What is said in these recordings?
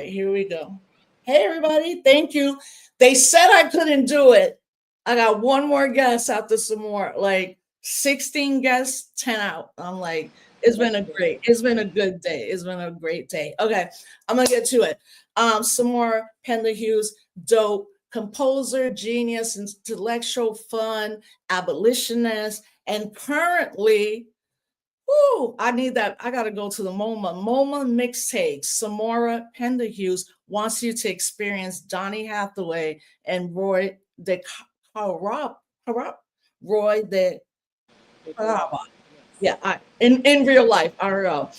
right, here we go. Hey, everybody. Thank you. They said I couldn't do it. I got one more guest after some more, like 16 guests, 10 out. I'm like, it's been a good day. It's been a great day. Okay, I'm gonna get to it. Samora Pinderhughes, dope composer, genius, intellectual fun, abolitionist, and currently, ooh, I need that. I gotta go to the MoMA mixtape. Samora Pinderhughes wants you to experience Donny Hathaway and Roy de Carab, Roy de Caraba. Yeah, in real life, IRL.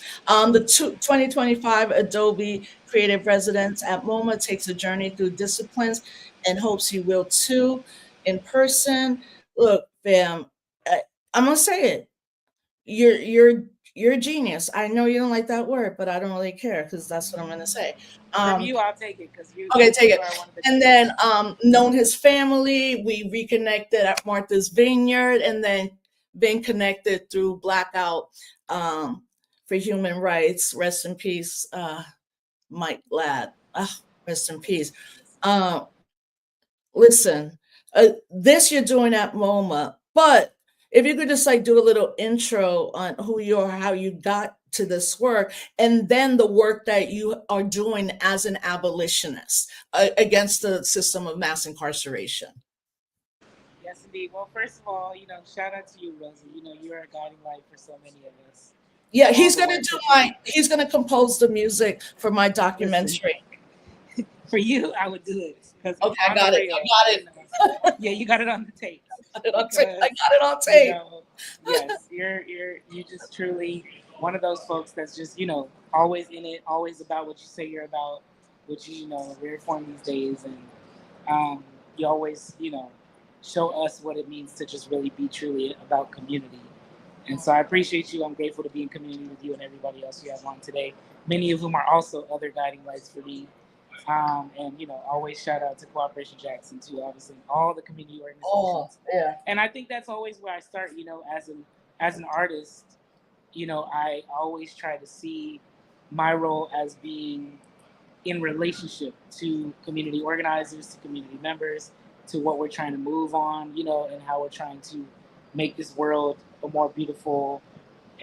The 2025 Adobe Creative Residence at MoMA takes a journey through disciplines and hopes you will too in person. Look, fam, I'm gonna say it. You're you're you're a genius. I know you don't like that word, but I don't really care because that's what I'm gonna say. From you, I'll take it because you. Okay, take it. And then known his family. We reconnected at Martha's Vineyard, and then been connected through Blackout for Human Rights. Rest in peace, Mike Ladd. Rest in peace. Uh, Listen, this you're doing at MoMA, but if you could just like do a little intro on who you are, how you got to this work, and then the work that you are doing as an abolitionist against the system of mass incarceration. Yes, indeed. Well, first of all, shout out to you, Rosa. You're a guiding light for so many of us. Yeah, he's gonna compose the music for my documentary. For you, I would do it. Okay, I got it. Yeah, you got it on the tape. I got it on tape. Yes, you just truly one of those folks that's just always in it, always about what you say you're about, which we're reform these days, and you always show us what it means to just really be truly about community. And so I appreciate you. I'm grateful to be in community with you and everybody else you have on today. Many of whom are also other guiding lights for me. And always shout out to Cooperation Jackson too, obviously, all the community organizations. Oh, yeah. And I think that's always where I start. As an artist, I always try to see my role as being in relationship to community organizers, to community members, to what we're trying to move on, and how we're trying to make this world a more beautiful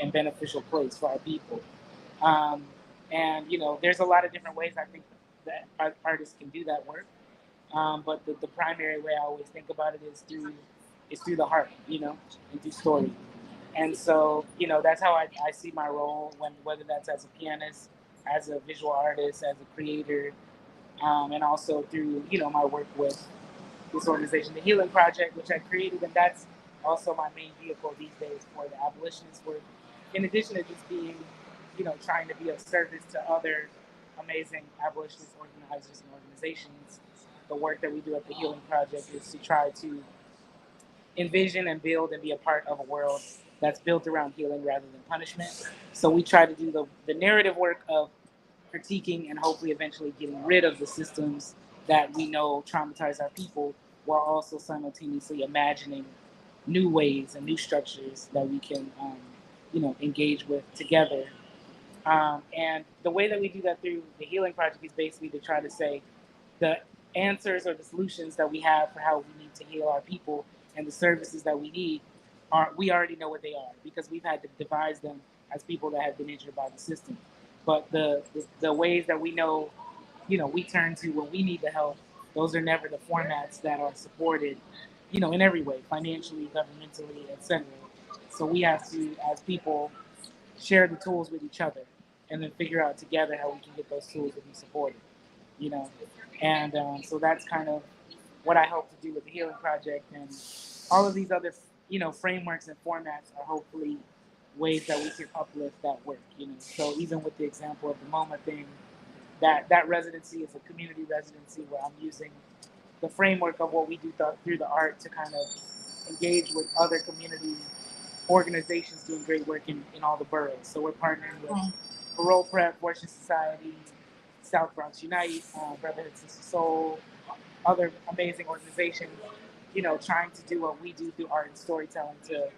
and beneficial place for our people. And there's a lot of different ways I think that artists can do that work. But the primary way I always think about it is through the heart, and through story. And so, that's how I see my role, whether that's as a pianist, as a visual artist, as a creator, and also through, my work with this organization, the Healing Project, which I created, and that's also my main vehicle these days for the abolitionist work. In addition to just being, trying to be of service to other amazing abolitionist organizers and organizations, the work that we do at the Healing Project is to try to envision and build and be a part of a world that's built around healing rather than punishment. So we try to do the narrative work of critiquing and hopefully eventually getting rid of the systems that we know traumatize our people, while also simultaneously imagining new ways and new structures that we can, engage with together. And the way that we do that through the Healing Project is basically to try to say the answers or the solutions that we have for how we need to heal our people and the services that we need we already know what they are because we've had to devise them as people that have been injured by the system. But the ways that we know, we turn to when we need the help, those are never the formats that are supported, in every way, financially, governmentally, etc. So we have to, as people, share the tools with each other and then figure out together how we can get those tools to be supported, And so that's kind of what I hope to do with the Healing Project, and all of these other, frameworks and formats are hopefully ways that we can uplift that work, So even with the example of the MoMA thing, that residency is a community residency where I'm using the framework of what we do through the art to kind of engage with other community organizations doing great work in all the boroughs. So we're partnering with Parole Prep, Fortune Society, South Bronx Unite, Brotherhood Sister Soul, other amazing organizations, trying to do what we do through art and storytelling to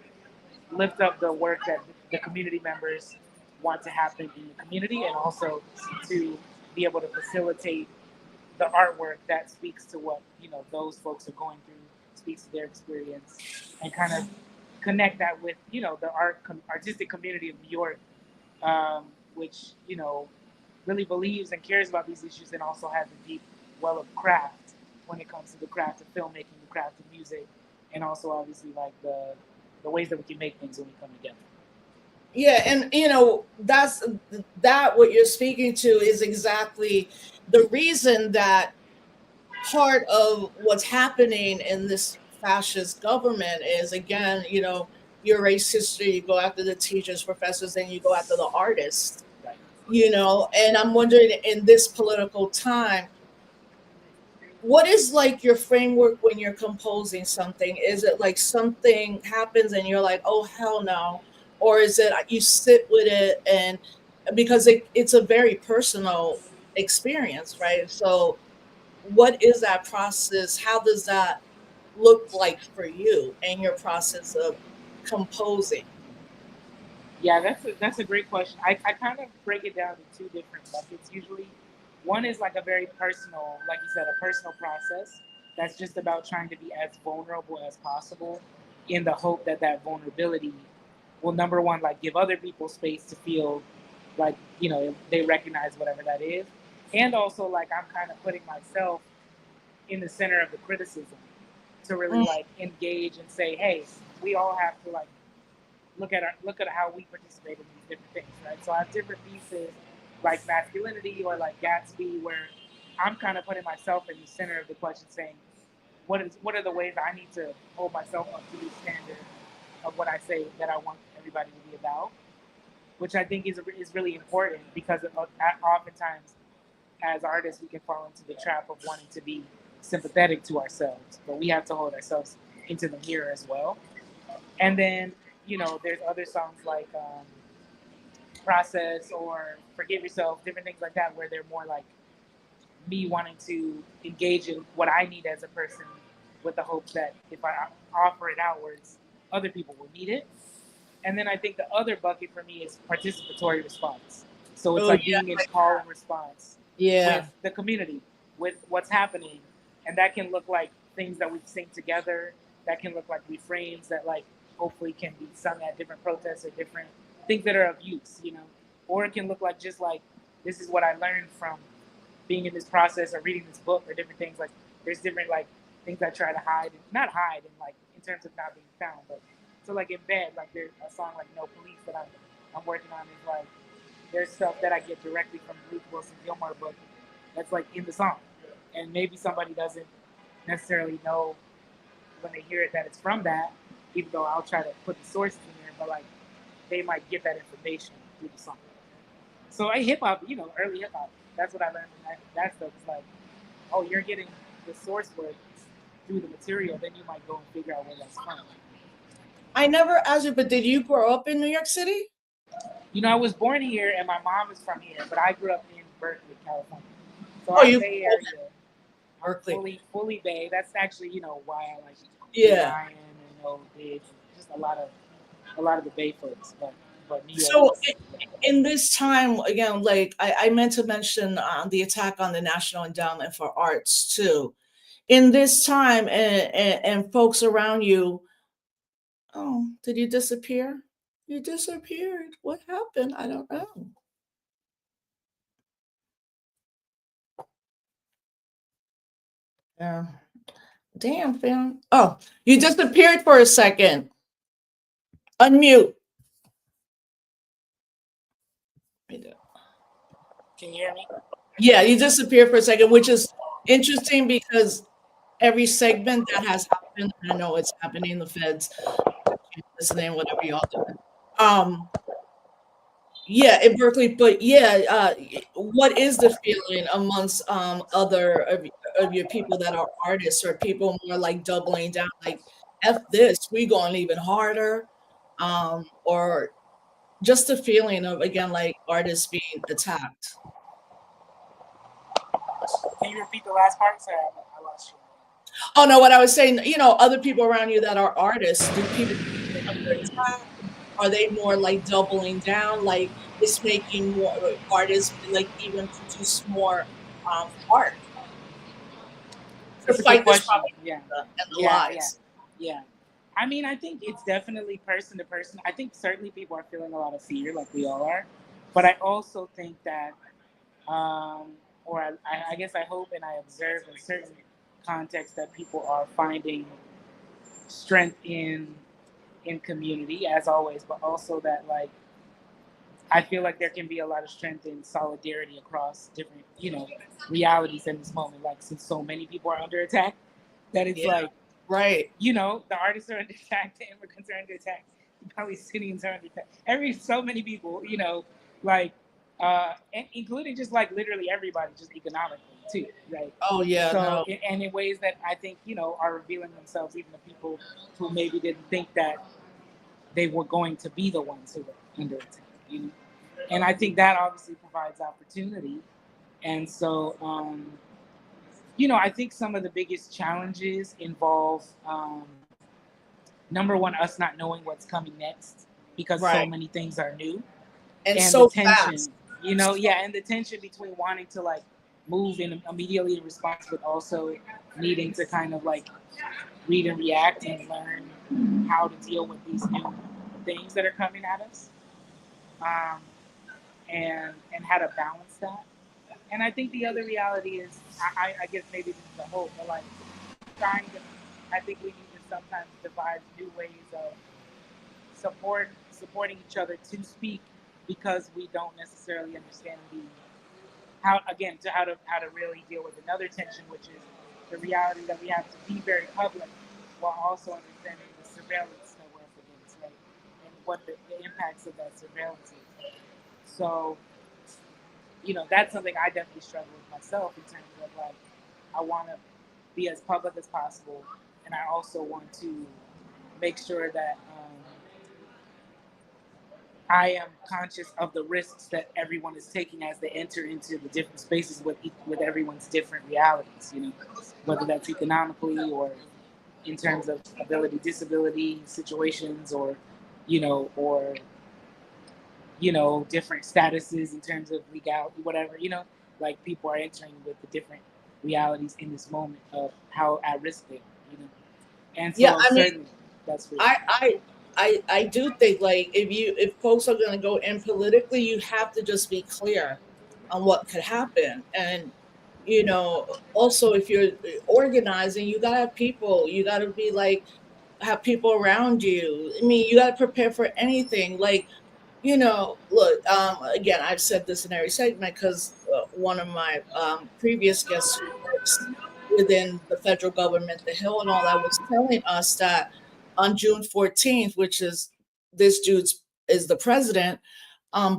lift up the work that the community members want to happen in the community, and also to be able to facilitate the artwork that speaks to what those folks are going through, speaks to their experience, and kind of connect that with the artistic community of New York, which really believes and cares about these issues, and also has a deep well of craft when it comes to the craft of filmmaking, the craft of music, and also obviously like the ways that we can make things when we come together. Yeah, and that's that what you're speaking to is exactly the reason that part of what's happening in this fascist government is, again, you erase history, you go after the teachers, professors, and you go after the artists, Right. and I'm wondering, in this political time, what is like your framework when you're composing something? Is it like something happens and you're like, oh hell no, or is it you sit with it, and because it's a very personal experience, right? So what is that process? How does that look like for you and your process of composing? Yeah, that's a great question. I kind of break it down to two different buckets usually. One is like a very personal, like you said, a personal process that's just about trying to be as vulnerable as possible, in the hope that that vulnerability will, number one, like give other people space to feel like they recognize whatever that is, and also like I'm kind of putting myself in the center of the criticism to really Mm. like engage and say, hey, we all have to like look at how we participate in these different things, right? So I have different pieces like masculinity or like Gatsby, where I'm kind of putting myself in the center of the question, saying, what are the ways I need to hold myself up to the standard of what I say that I want everybody to be about, which I think is really important, because oftentimes as artists we can fall into the trap of wanting to be sympathetic to ourselves, but we have to hold ourselves into the mirror as well. And then there's other songs like Process or Forgive Yourself, different things like that, where they're more like me wanting to engage in what I need as a person, with the hope that if I offer it outwards, other people will need it. And then I think the other bucket for me is participatory response. So it's Oh like yeah, being in call and response yeah. with the community, with what's happening. And that can look like things that we sing together. That can look like refrains that like hopefully can be sung at different protests or different things that are of use. Or it can look like just like, this is what I learned from being in this process or reading this book, or different things. Like there's different like things I try to hide, not hide in like in terms of not being found, but so like in bed, like there's a song like No Police that I'm working on, is like there's stuff that I get directly from Ruth Wilson Gilmore book that's like in the song, and maybe somebody doesn't necessarily know when they hear it that it's from that, even though I'll try to put the sources in there, but like they might get that information through the song. So I hip hop, early hip hop, that's what I learned from that stuff. It's like, oh, you're getting the source words through the material, then you might go and figure out where that's from. I never asked you, but did you grow up in New York City? I was born here and my mom is from here, but I grew up in Berkeley, California. So Oh, I'm you Bay Area, Berkeley. fully Bay. That's actually, why I like Yeah. Ryan and Dave, just a lot of the Bay folks, but New York So is. in this time, again, like I meant to mention the attack on the National Endowment for Arts too. In this time, and folks around you, oh, did you disappear? You disappeared. What happened? I don't know. Yeah. Damn, fam. Oh, you disappeared for a second. Unmute. Can you hear me? Yeah, you disappeared for a second, which is interesting because every segment that has happened, I know it's happening, the feds listening, whatever y'all doing. Um, yeah, in Berkeley, but yeah, what is the feeling amongst other of your people that are artists, or people more like doubling down, like F this, we going even harder, or just the feeling of, again, like artists being attacked? Can you repeat the last part? Sorry, I lost you. Oh no, what I was saying, other people around you that are artists, do people feel under attack? Are they more like doubling down? Like it's making more artists like even produce more art to It's a good fight this question. Yeah, propaganda and the yeah, yeah, lies. yeah. I mean, I think it's definitely person to person. I think certainly people are feeling a lot of fear, like we all are. But I also think that, or I guess I hope and I observe in certain contexts that people are finding strength in community, as always, but also that like I feel like there can be a lot of strength in solidarity across different, realities in this moment. Like since so many people are under attack, that it's Yeah, like, right. the artists are under attack, the immigrants are under attack, the Palestinians are under attack. So many people, like, including just like literally everybody, just economically too, right? Oh yeah, So, no. and in ways that I think are revealing themselves, even to people who maybe didn't think that they were going to be the ones who were under attack. And I think that obviously provides opportunity. And so, I think some of the biggest challenges involve, number one, us not knowing what's coming next because so Right. many things are new, And and the so tension, fast. and the tension between wanting to like move in immediately in response, but also needing to kind of like read and react and learn how to deal with these new things that are coming at us, um, and how to balance that. And I think the other reality is, I guess maybe this is the hope, but like trying to, I think we need to sometimes devise new ways of supporting each other to speak because we don't necessarily understand how to really deal with another tension, which is the reality that we have to be very public while also understanding the surveillance that we're up against, right? And what the impacts of that surveillance is. So, that's something I definitely struggle with myself in terms of like, I want to be as public as possible, and I also want to make sure that I am conscious of the risks that everyone is taking as they enter into the different spaces with everyone's different realities. Whether that's economically or in terms of ability, disability situations, or or different statuses in terms of legality, whatever, like people are entering with the different realities in this moment of how at risk they are. And Yeah, so I mean, certainly that's I risky. I I do think like if folks are going to go in politically, you have to just be clear on what could happen. And also if you're organizing, you got to have people. You got to be like have people around you. I mean, you got to prepare for anything. Like look, again, I've said this in every segment because one of my previous guests who works within the federal government, the Hill and all that, was telling us that on June 14th, which is this dude's is the president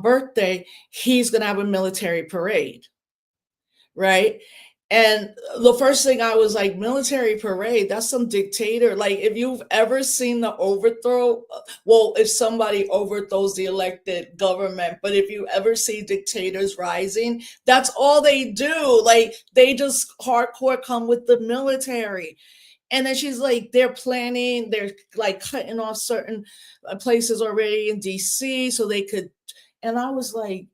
birthday, he's going to have a military parade, right? And the first thing I was like, military parade, that's some dictator. Like, if you've ever seen the overthrow, well, if somebody overthrows the elected government, but if you ever see dictators rising, that's all they do. Like, they just hardcore come with the military. And then she's like, they're like cutting off certain places already in DC so they could. And I was like,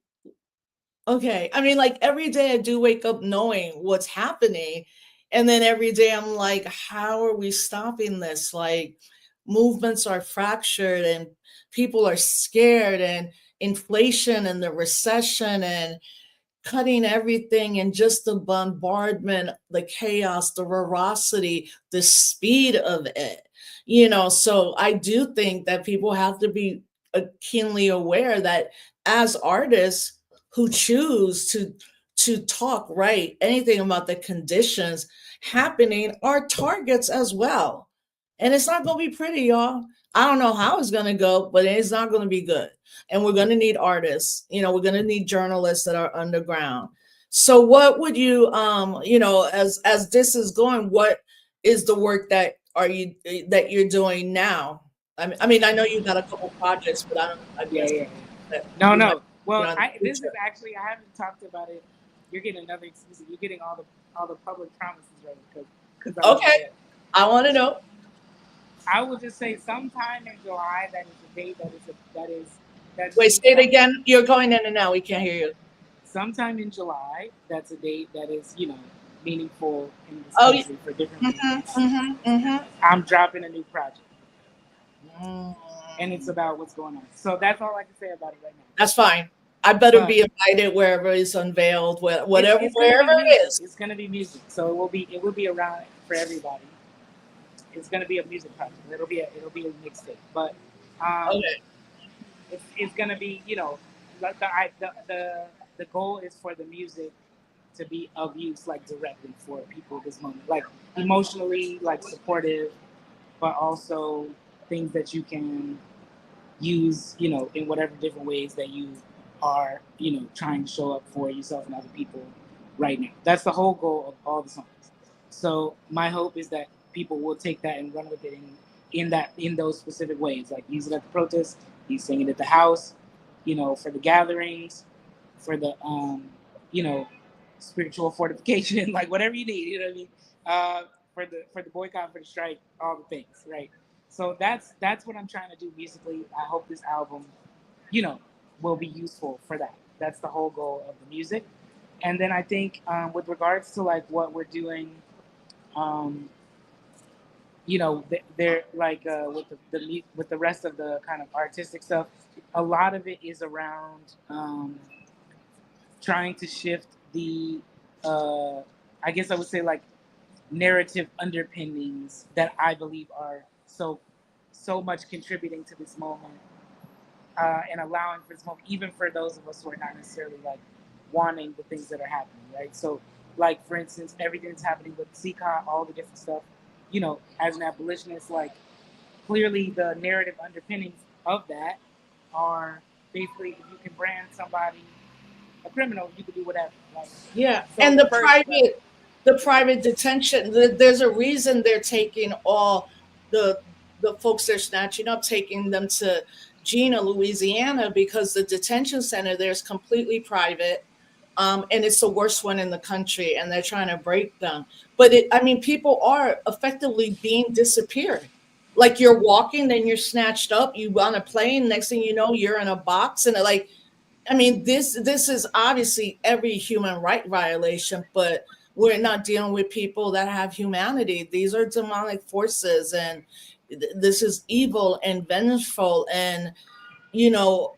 okay. I mean, like every day I do wake up knowing what's happening. And then every day I'm like, how are we stopping this? Like, movements are fractured and people are scared, and inflation and the recession and cutting everything, and just the bombardment, the chaos, the ferocity, the speed of it. So I do think that people have to be keenly aware that as artists who choose to talk right anything about the conditions happening are targets as well. And it's not going to be pretty, y'all. I don't know how it's going to go, but it's not going to be good. And we're going to need artists. We're going to need journalists that are underground. So what would you as this is going, what is the work that you're doing now? I mean, I know you got a couple projects, but I don't, I Yeah, guess yeah. that No, you might no. be Well, on the this is future. actually I haven't talked about it. You're getting another exclusive. You're getting all the public promises right because I was Okay, there. I want to know. I will just say sometime in July. That is the date. That's Wait, being say it set. again. You're going in and out. We can't hear you. Sometime in July. That's a date that is meaningful in this Oh, country for different mm-hmm, reasons. mm-hmm, mm-hmm. I'm dropping a new project, Mm. and it's about what's going on. So that's all I can say about it right now. That's fine. I better But be invited wherever it's unveiled, whatever, it's gonna wherever be it music. is. It's gonna be music. So it will be around for everybody. It's gonna be a music project. It'll be a mixtape. But um, Okay. it's gonna be like the goal is for the music to be of use like directly for people at this moment, like emotionally like supportive, but also things that you can use in whatever different ways that you are trying to show up for yourself and other people right now. That's the whole goal of all the songs. So my hope is that people will take that and run with it in those specific ways, like use it at the protest, you sing it at the house, for the gatherings, for the you know spiritual fortification, like whatever you need, you know what I mean, for the boycott, for the strike, all the things, right? So that's what I'm trying to do musically. I hope this album, you know, will be useful for that. That's the whole goal of the music. And then I think with regards to like what we're doing, um, they're like with the rest of the kind of artistic stuff. A lot of it is around trying to shift the, I guess I would say like narrative underpinnings that I believe are so much contributing to this moment, and allowing for this moment, even for those of us who are not necessarily like wanting the things that are happening, right? So, like for instance, everything that's happening with Zika, all the different stuff, as an abolitionist, like clearly the narrative underpinnings of that are basically if you can brand somebody a criminal, you can do whatever. Like, Yeah, so and the first, the private detention. There's a reason they're taking all the the folks they're snatching up, taking them to Gina, Louisiana, because the detention center there is completely private, and it's the worst one in the country, and they're trying to break them. But I mean, people are effectively being disappeared. Like you're walking, then you're snatched up. You on a plane, next thing you know, you're in a box, and like I mean, this is obviously every human right violation, but we're not dealing with people that have humanity. These are demonic forces, and this is evil and vengeful. And you know,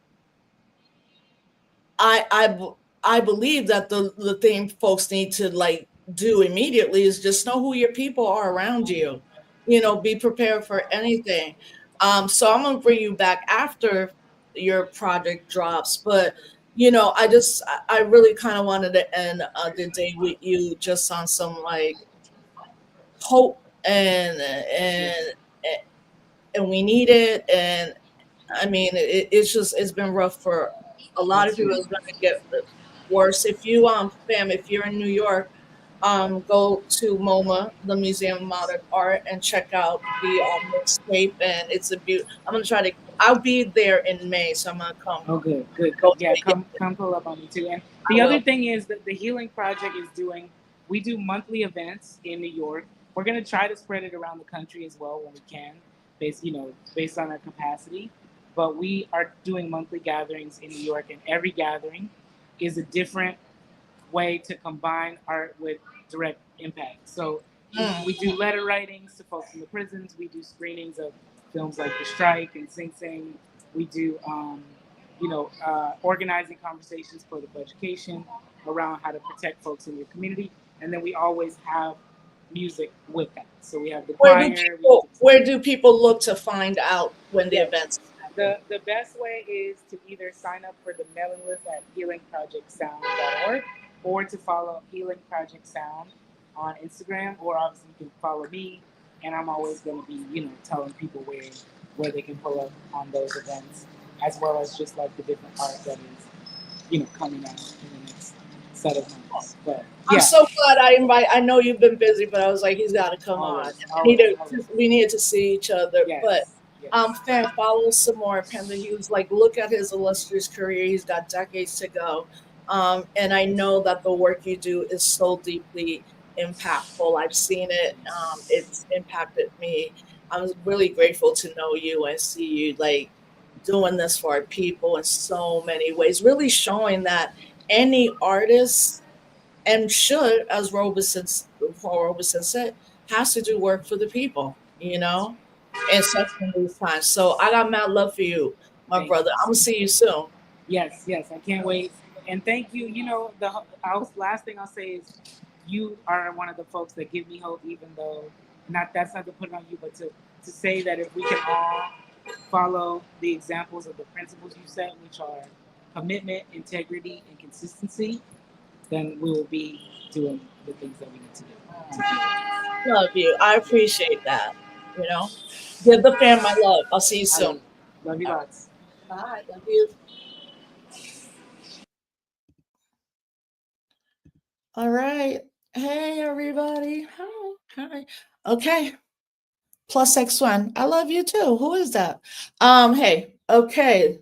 I I I believe that the thing folks need to like do immediately is just know who your people are around you. You know, be prepared for anything. So I'm gonna bring you back after your project drops, but I really kind of wanted to end the day with you just on some like hope yeah, and we need it. And I mean, it's been rough for a lot of that's people. true. It's going to get worse. If you fam, if you're in New York, go to MoMA, the Museum of Modern Art, and check out the mixtape. And it's a beautiful. I'm gonna try to. I'll be there in May, so I'm gonna come Oh, good, good, go good. to Yeah, it. come pull up on me too. And I the other will. thing is that the Healing Project is doing. We do monthly events in New York. We're gonna try to spread it around the country as well when we can, based on our capacity. But we are doing monthly gatherings in New York, and every gathering is a different way to combine art with direct impact. So Mm. we do letter writings to folks in the prisons. We do screenings of films like The Strike and Sing Sing. We do, organizing conversations, political education around how to protect folks in your community. And then we always have music with that. So we have the choir. We have Where do people look to find out when the Yes. events happen? The best way is to either sign up for the mailing list at healingprojectsound.org or to follow Healing Project Sound on Instagram, or obviously you can follow me, and I'm always going to be, telling people where they can pull up on those events, as well as just like the different art that is, coming out in the next set of months. But I'm yeah, so glad I know you've been busy, but I was like, he's got to come on. always, always, always. We needed to see each other. But Yes, yes. fam, follow Samora Pinderhughes. Like, look at his illustrious career. He's got decades to go. And I know that the work you do is so deeply impactful. I've seen it. It's impacted me. I'm really grateful to know you and see you like doing this for our people in so many ways, really showing that any artist and should, as Paul Robeson said, has to do work for the people, and especially in these times. So I got mad love for you, my Thank brother. you. I'm gonna see you soon. Yes, yes, I can't wait. And thank you. Last thing I'll say is, you are one of the folks that give me hope, even though not that's not to put it on you, but to say that if we can all follow the examples of the principles you set, which are commitment, integrity, and consistency, then we will be doing the things that we need to do. Love you. I appreciate that. You know, give the fam my love. I'll see you I soon. love you All right. lots. Bye. Love you. All right. Hey, everybody. Hi. Hi. Okay. Plus X1. I love you too. Who is that? Hey. Okay.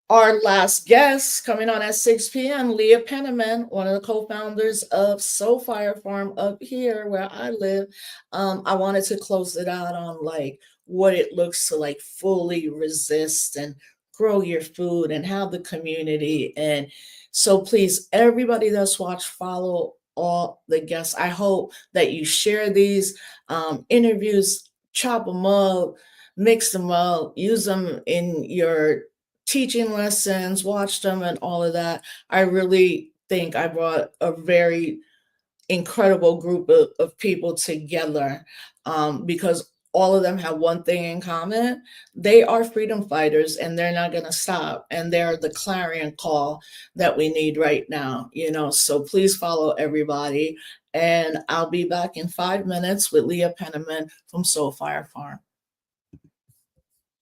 Our last guest coming on at 6 p.m., Leah Penniman, one of the co-founders of Soul Fire Farm up here where I live. I wanted to close it out on like what it looks to like fully resist and grow your food and have the community. And so please, everybody that's watched, follow all the guests. I hope that you share these interviews, chop them up, mix them up, use them in your teaching lessons, watched them and all of that. I really think I brought a very incredible group of people together because all of them have one thing in common. They are freedom fighters and they're not going to stop. And they're the clarion call that we need right now. So please follow everybody. And I'll be back in 5 minutes with Leah Penniman from Soul Fire Farm.